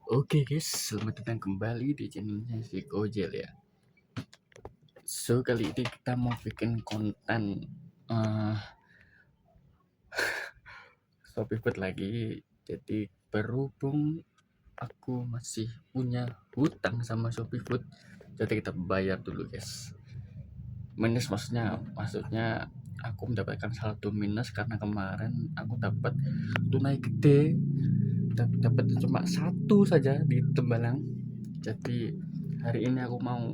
Oke guys, selamat datang kembali di channelnya si Kojel ya. So kali ini kita mau bikin konten uh, Shopee Food lagi. Jadi berhubung aku masih punya hutang sama Shopee Food, jadi kita bayar dulu guys. Minus maksudnya aku mendapatkan saldo minus karena kemarin aku dapat tunai gede, tapi dapat cuma satu saja di Tembalang. Jadi hari ini aku mau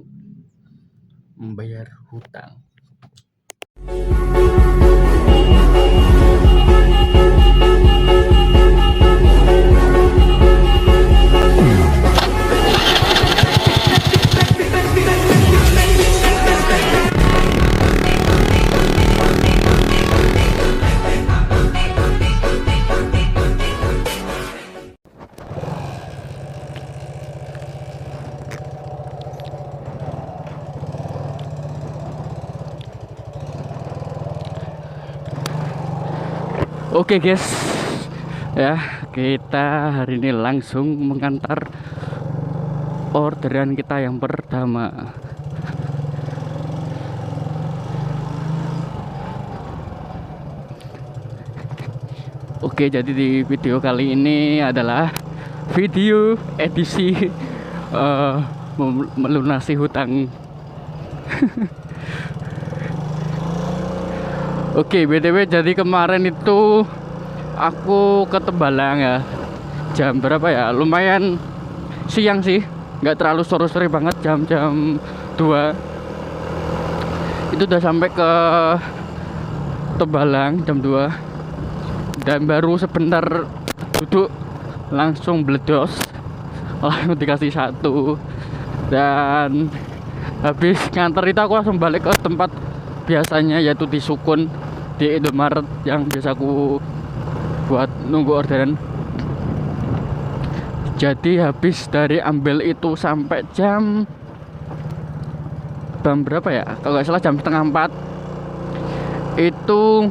membayar hutang. Oke guys, ya kita hari ini langsung mengantar orderan kita yang pertama. Oke, jadi di video kali ini adalah video edisi melunasi hutang. Oke, BTW jadi kemarin itu aku ke Tembalang ya. Jam berapa ya? Lumayan siang sih. Nggak terlalu sore-sore banget, jam-jam 2. Itu udah sampai ke Tembalang jam 2. Dan baru sebentar duduk langsung bledos. Langsung dikasih satu. Dan habis nganter itu aku langsung balik ke tempat biasanya, yaitu di Sukun, di Indomaret yang biasa aku buat nunggu orderan. Jadi habis dari ambil itu sampai jam berapa ya, kalau nggak salah jam setengah 4, itu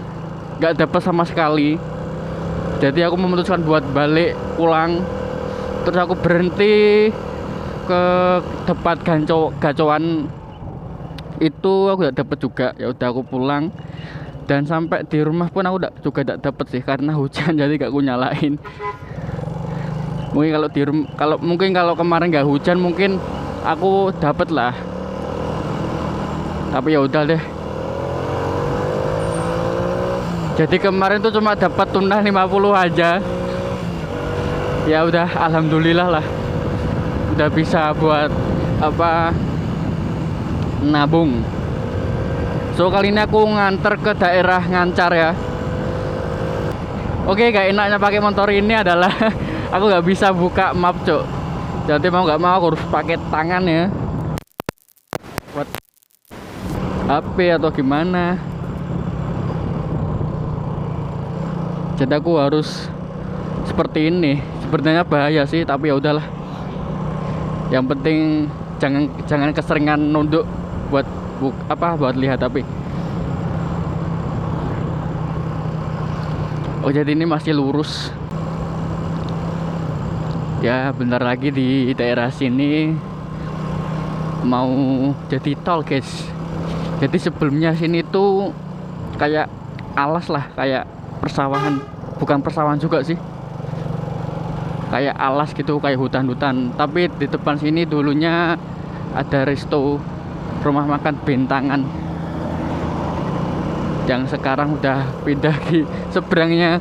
nggak dapet sama sekali. Jadi aku memutuskan buat balik pulang. Terus aku berhenti ke tempat gacoan itu, aku gak dapet juga. Ya udah aku pulang, dan sampai di rumah pun aku juga gak dapet sih karena hujan. Jadi gak aku nyalain. Mungkin kalau kemarin gak hujan mungkin aku dapet lah, tapi ya udah deh. Jadi kemarin tuh cuma dapat tunai 50 aja. Ya udah, alhamdulillah lah, udah bisa buat apa, nabung. So kali ini aku nganter ke daerah Ngancar ya. Oke, gak enaknya pakai motor ini adalah aku gak bisa buka map, cok. Jadi mau gak mau aku harus pakai tangan ya, buat HP atau gimana. Jadi aku harus seperti ini. Sebenarnya bahaya sih, tapi ya udahlah. Yang penting jangan keseringan nunduk buat buat lihat HP. Oh, jadi ini masih lurus. Ya, bentar lagi di daerah sini mau jadi tol, guys. Jadi sebelumnya sini tuh kayak alas lah, kayak persawahan. Bukan persawahan juga sih, kayak alas gitu, kayak hutan-hutan. Tapi di depan sini dulunya ada resto, rumah makan Bentangan, yang sekarang udah pindah di seberangnya.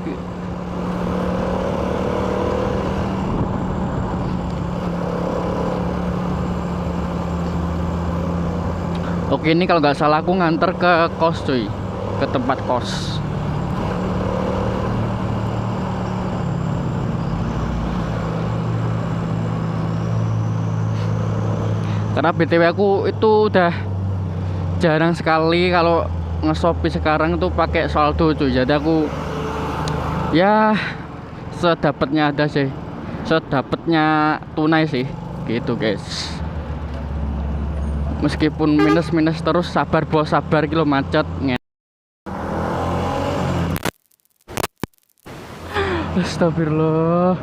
Oke, ini kalau nggak salah aku nganter ke kos cuy, ke tempat kos. Karena BTW aku itu udah jarang sekali kalau nge-Shopee sekarang tuh pakai saldo cuy. Jadi aku ya sedapatnya ada sih, sedapatnya tunai sih gitu guys. Meskipun minus terus, sabar bos, sabar, kilo macet. Astagfirullah.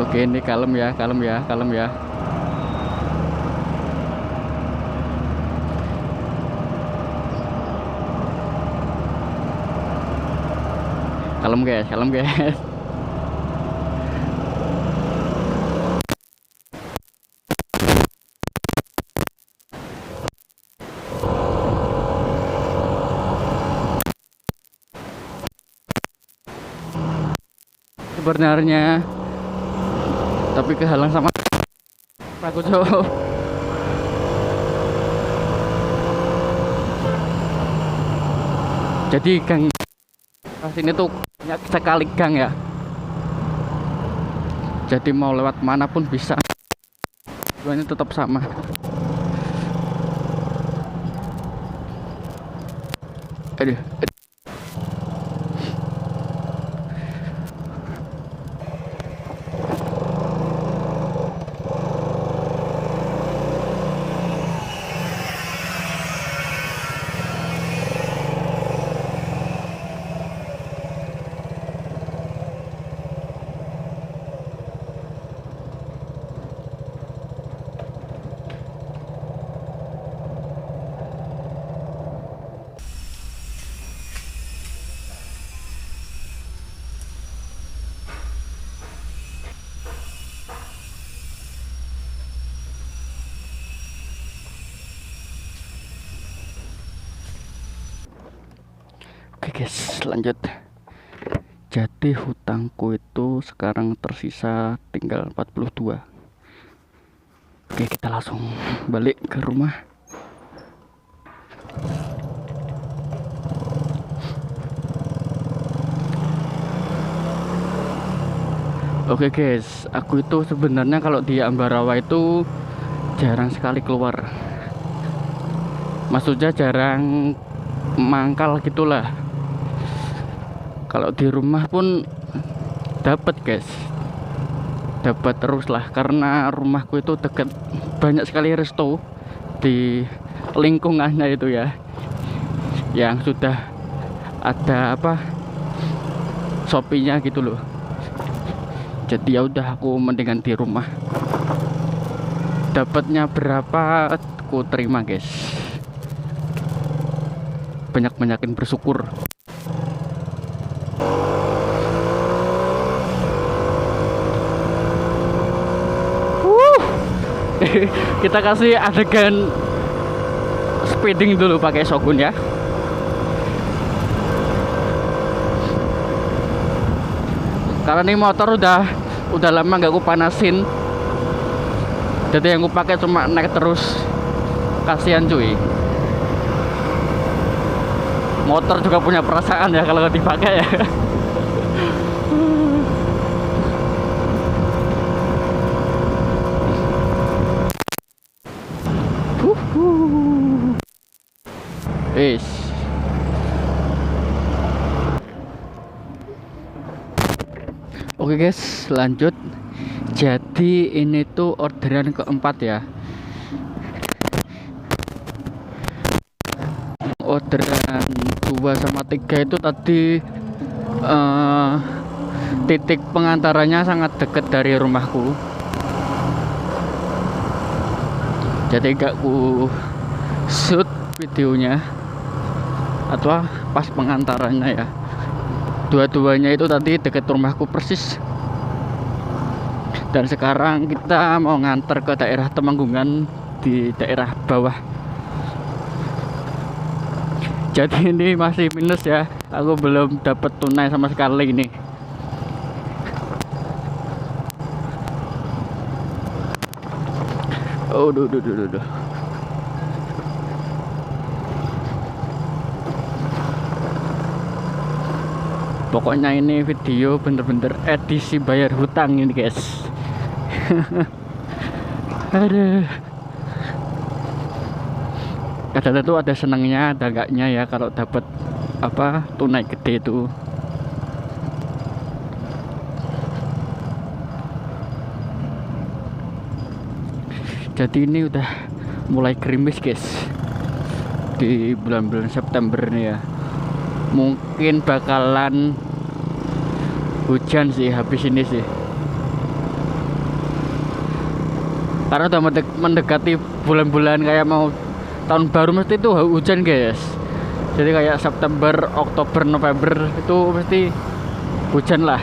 Oke, ini kalem ya, kalem ya, kalem ya. Kalem guys, kalem guys. Sebenarnya tapi kehalang sama aku cowok. Jadi gang pas ini tuh banyak sekali gang ya, jadi mau lewat manapun bisa, ini tetap sama. Aduh, oke guys, lanjut. Jadi hutangku itu sekarang tersisa tinggal 42. Oke, kita langsung balik ke rumah. Oke guys, aku itu sebenarnya kalau di Ambarawa itu jarang sekali keluar. Maksudnya jarang mangkal gitulah. Kalau di rumah pun dapat guys, dapat terus lah, karena rumahku itu dekat banyak sekali resto di lingkungannya itu ya, yang sudah ada apa Shopee-nya gitu loh. Jadi ya udah, aku mendingan di rumah. Dapatnya berapa aku terima guys, banyak-banyakin bersyukur. Kita kasih adegan speeding dulu pakai Shogun ya. Karena ini motor udah lama nggak aku panasin, jadi yang aku pakai cuma naik terus. Kasihan cuy, motor juga punya perasaan ya kalau nggak dipakai ya. Is. Oke guys, lanjut. Jadi ini tuh orderan keempat ya. Orderan 2 sama 3 itu tadi titik pengantarannya sangat dekat dari rumahku. Jadi gak ku shoot videonya atau pas pengantarannya ya. Dua-duanya itu tadi dekat rumahku persis. Dan sekarang kita mau nganter ke daerah Temanggungan di daerah bawah. Jadi ini masih minus ya, aku belum dapat tunai sama sekali ini. Oh, duh. Pokoknya ini video bener-bener edisi bayar hutang ini guys. Aduh. Kadang itu ada senangnya, ada enggaknya ya kalau dapat apa tunai gede itu. Jadi ini udah mulai gerimis guys di bulan-bulan September nih ya. Mungkin bakalan hujan sih habis ini sih. karena udah mendekati bulan-bulan kayak mau tahun baru mesti itu hujan guys. Jadi kayak September, Oktober, November itu pasti hujan lah.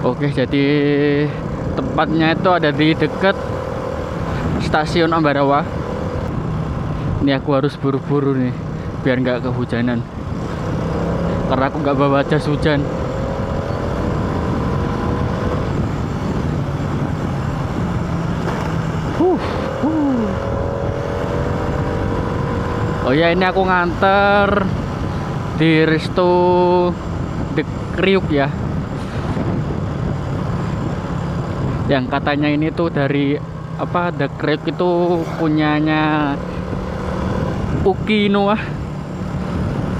Oke, jadi tempatnya itu ada di dekat stasiun Ambarawa. Ini aku harus buru-buru nih biar nggak kehujanan, karena aku nggak bawa jas hujan. Huh. Oh ya, ini aku nganter di Resto The Kriuk ya, yang katanya ini tuh dari apa, The Kriuk itu punyanya Uki Noah,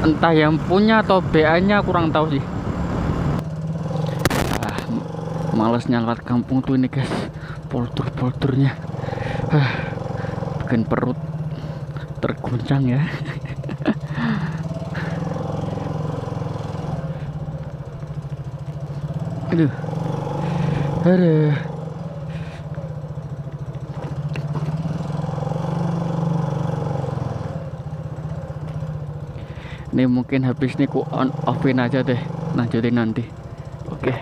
entah yang punya atau BA nya kurang tahu sih. Males nyalak kampung tuh ini guys, polder-poldernya bikin perut terguncang ya. Aduh, aduh. Ini mungkin habis nih ku on offin aja deh, lanjutin nanti. Oke.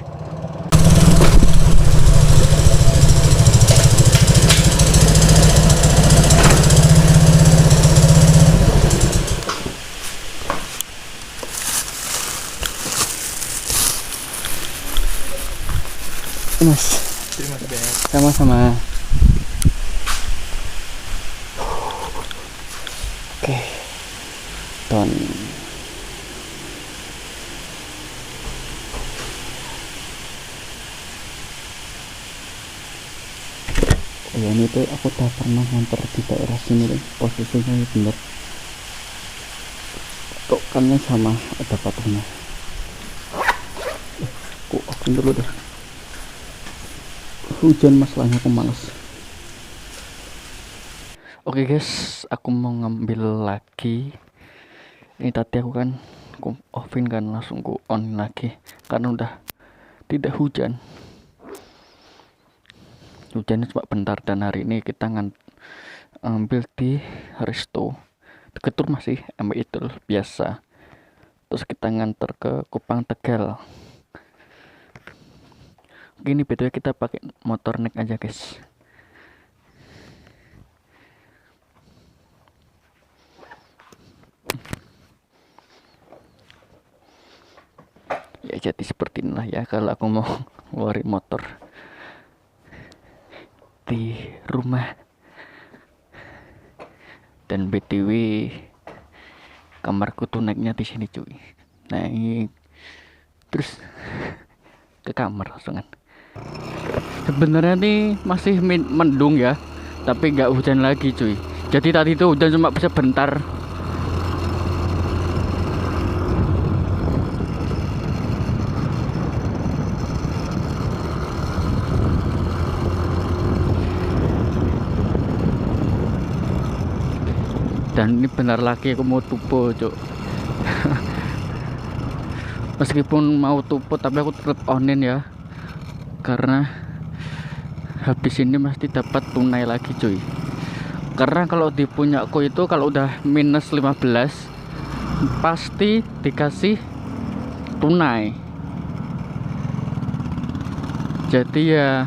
Mas, Terima kasih. sama-sama. Oke, ton. Oh ya, ini tuh aku udah pernah nganter di daerah sini deh, posisinya ini bener. Tokannya sama, ada patungnya. Aku offin dulu deh. Hujan masalahnya, aku males. Oke guys, aku mau ngambil lagi. Ini tadi aku kan aku offin kan, langsung ku on lagi karena udah tidak hujan. Hujannya cuma bentar, dan hari ini kita ngambil di Resto deket rumah sih, ambil itu biasa. Terus kita nganter ke Kupang Tegal. Gini btw kita pakai motor naik aja guys. Ya jadi seperti inilah ya kalau aku mau ngeluarin motor di rumah. Dan btw kamarku tuh naiknya di sini cuy, naik terus ke kamar langsung kan. Sebenarnya nih masih mendung ya, tapi nggak hujan lagi cuy. Jadi tadi itu hujan cuma bisa bentar. Dan ini benar lagi aku mau tupo cuk. Meskipun mau tupo tapi aku tetap onin ya, karena habis ini pasti dapat tunai lagi cuy. Karena kalau di punyaku itu kalau udah minus 15 pasti dikasih tunai. Jadi ya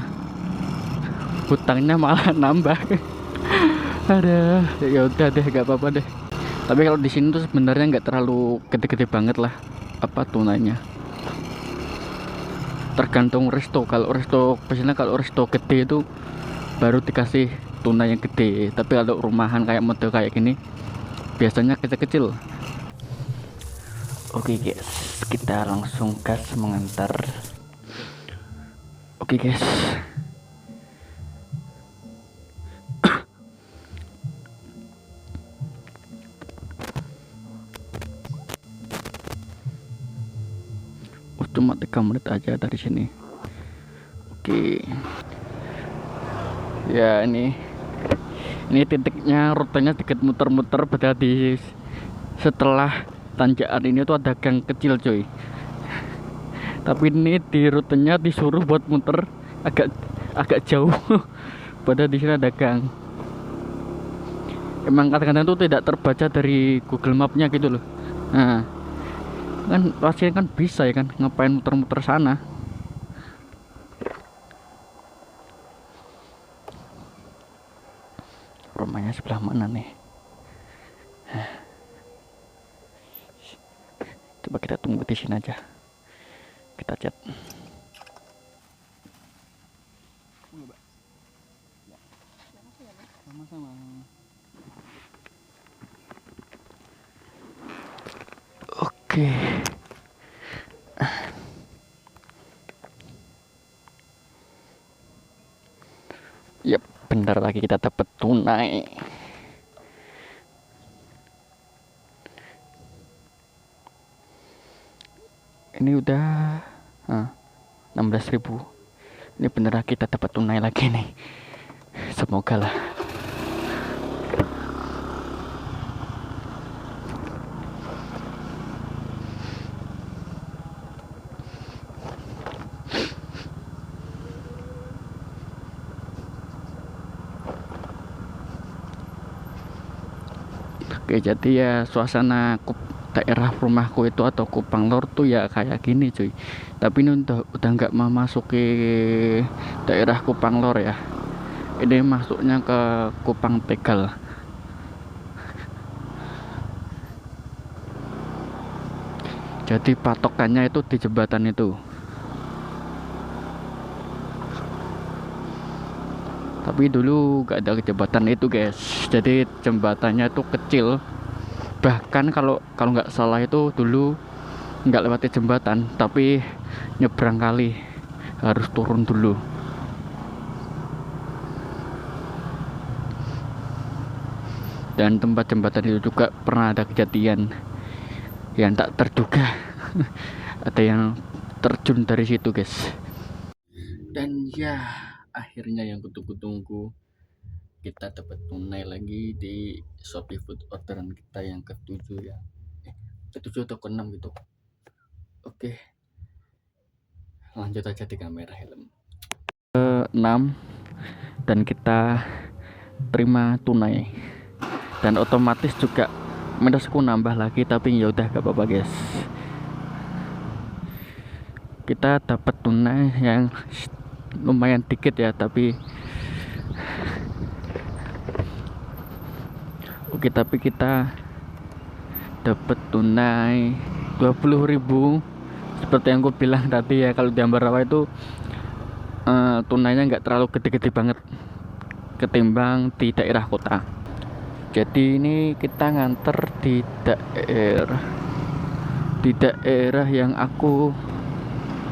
hutangnya malah nambah. Ada, ya udah deh, gak apa-apa deh. Tapi kalau di sini tuh sebenarnya nggak terlalu gede-gede banget lah apa tunainya. Tergantung resto. Kalau resto biasanya kalau resto gede itu baru dikasih tunai yang gede. Tapi kalau rumahan kayak model kayak gini biasanya kecil-kecil. Oke guys, kita langsung gas mengantar. Oke guys. Cuma 3 menit aja dari sini. Oke. Ya ini titiknya, rutenya dikit muter-muter, padahal di setelah tanjakan ini tuh ada gang kecil coy. Tapi ini di rutenya disuruh buat muter agak jauh. Padahal di sini ada gang. Emang kadang-kadang tuh tidak terbaca dari Google Mapnya gitu loh. Nah, kan pasti kan bisa ya kan, ngapain muter-muter sana. Rumahnya sebelah mana nih? Coba kita tunggu di sini aja. Kita chat. Sama-sama. Oke. Yap, bentar lagi kita dapat tunai. Ini udah 16.000. Ini bener kita dapat tunai lagi nih. Semoga lah. Oke, jadi ya suasana daerah rumahku itu atau Kupang Lor tuh ya kayak gini cuy. Tapi ini udah nggak memasuki daerah Kupang Lor ya. Ini masuknya ke Kupang Tegal. Jadi patokannya itu di jembatan itu. Tapi dulu gak ada jembatan itu guys. Jadi jembatannya itu kecil. Bahkan kalau nggak salah itu dulu nggak lewati jembatan, tapi nyebrang kali, harus turun dulu. Dan tempat jembatan itu juga pernah ada kejadian yang tak terduga. Ada yang terjun dari situ guys. Dan ya akhirnya yang kutunggu-tunggu, kita dapat tunai lagi di Shopee Food orderan kita yang ke-7 ya. Ke-7 atau ke-6 gitu. Oke. Lanjut aja di kamera helm. Ke-6 dan kita terima tunai. Dan otomatis juga minusku nambah lagi, tapi ya udah gak apa-apa guys. Kita dapat tunai yang lumayan dikit ya, tapi oke, tapi kita dapat tunai 20.000. Seperti yang gue bilang tadi ya, kalau di Ambarawa itu tunainya nggak terlalu gede-gede banget ketimbang di daerah kota. Jadi ini kita nganter di daerah yang aku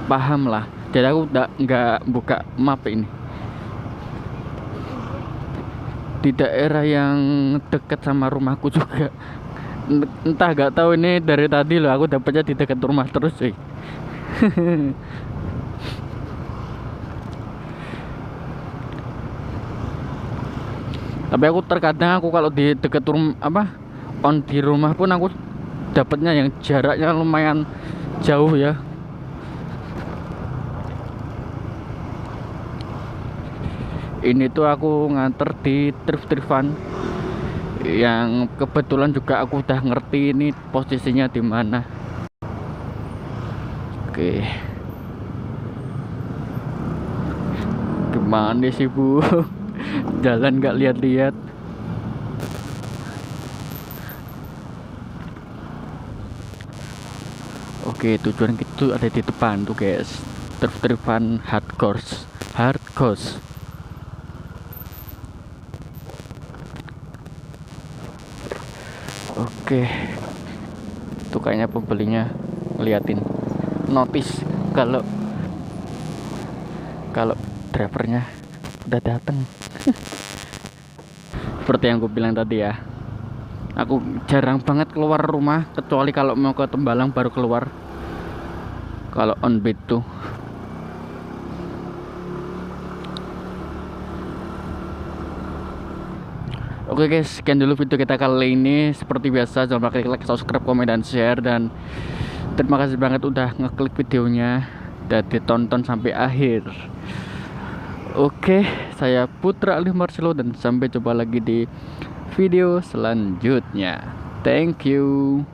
paham lah. Jadi aku nggak buka map ini. Di daerah yang dekat sama rumahku juga. Entah gak tahu, ini dari tadi loh aku dapatnya di dekat rumah terus sih. Tapi aku terkadang kalau di dekat rumah di rumah pun aku dapatnya yang jaraknya lumayan jauh ya. Ini tuh aku nganter di Trif-Trifan yang kebetulan juga aku udah ngerti ini posisinya di mana. Oke. Gimana sih Bu? Jalan nggak lihat-lihat. Oke, tujuan itu ada di depan tuh guys. Trif-Trifan hardcore. Oke, itu kayaknya pembelinya ngeliatin notice kalau drivernya udah dateng. Seperti yang gue bilang tadi ya, aku jarang banget keluar rumah kecuali kalau mau ke Tembalang baru keluar. Kalau on beat tuh Oke guys, sekian dulu video kita kali ini. Seperti biasa, jangan lupa klik like, subscribe, komen, dan share. Dan terima kasih banget udah ngeklik videonya dan ditonton sampai akhir. Oke, saya Putra Ali Marcelo dan sampai jumpa lagi di video selanjutnya. Thank you.